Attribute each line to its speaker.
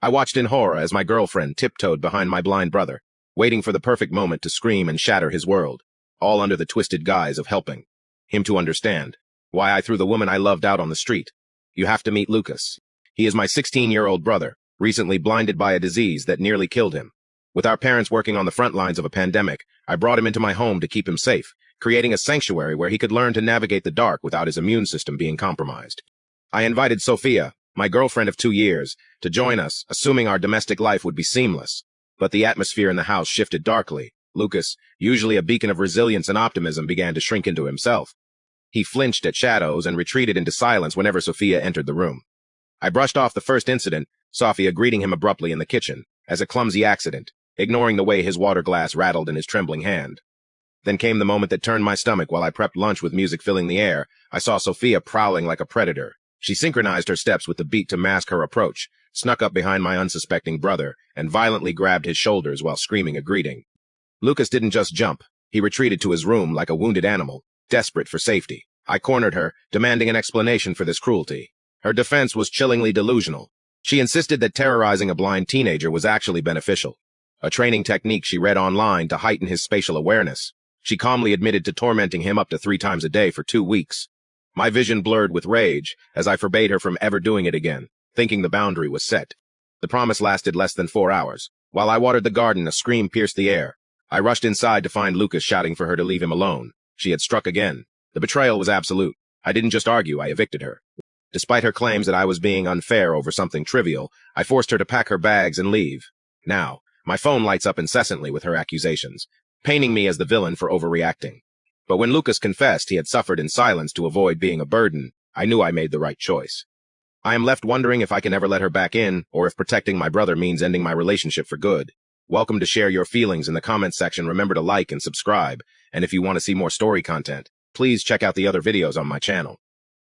Speaker 1: I watched in horror as my girlfriend tiptoed behind my blind brother, waiting for the perfect moment to scream and shatter his world, all under the twisted guise of helping him to understand why I threw the woman I loved out on the street. You have to meet Lucas. He is my 16-year-old brother, recently blinded by a disease that nearly killed him. With our parents working on the front lines of a pandemic, I brought him into my home to keep him safe, creating a sanctuary where he could learn to navigate the dark without his immune system being compromised. I invited Sophia, my girlfriend of 2 years, to join us, assuming our domestic life would be seamless. But the atmosphere in the house shifted darkly. Lucas, usually a beacon of resilience and optimism, began to shrink into himself. He flinched at shadows and retreated into silence whenever Sophia entered the room. I brushed off the first incident, Sophia greeting him abruptly in the kitchen, as a clumsy accident, ignoring the way his water glass rattled in his trembling hand. Then came the moment that turned my stomach. While I prepped lunch with music filling the air, I saw Sophia prowling like a predator. She synchronized her steps with the beat to mask her approach, snuck up behind my unsuspecting brother, and violently grabbed his shoulders while screaming a greeting. Lucas didn't just jump. He retreated to his room like a wounded animal, desperate for safety. I cornered her, demanding an explanation for this cruelty. Her defense was chillingly delusional. She insisted that terrorizing a blind teenager was actually beneficial, a training technique she read online to heighten his spatial awareness. She calmly admitted to tormenting him up to 3 times a day for 2 weeks. My vision blurred with rage as I forbade her from ever doing it again, thinking the boundary was set. The promise lasted less than 4 hours. While I watered the garden, a scream pierced the air. I rushed inside to find Lucas shouting for her to leave him alone. She had struck again. The betrayal was absolute. I didn't just argue, I evicted her. Despite her claims that I was being unfair over something trivial, I forced her to pack her bags and leave. Now, my phone lights up incessantly with her accusations, painting me as the villain for overreacting. But when Lucas confessed he had suffered in silence to avoid being a burden, I knew I made the right choice. I am left wondering if I can ever let her back in, or if protecting my brother means ending my relationship for good. Welcome to share your feelings in the comments section. Remember to like and subscribe, and if you want to see more story content, please check out the other videos on my channel.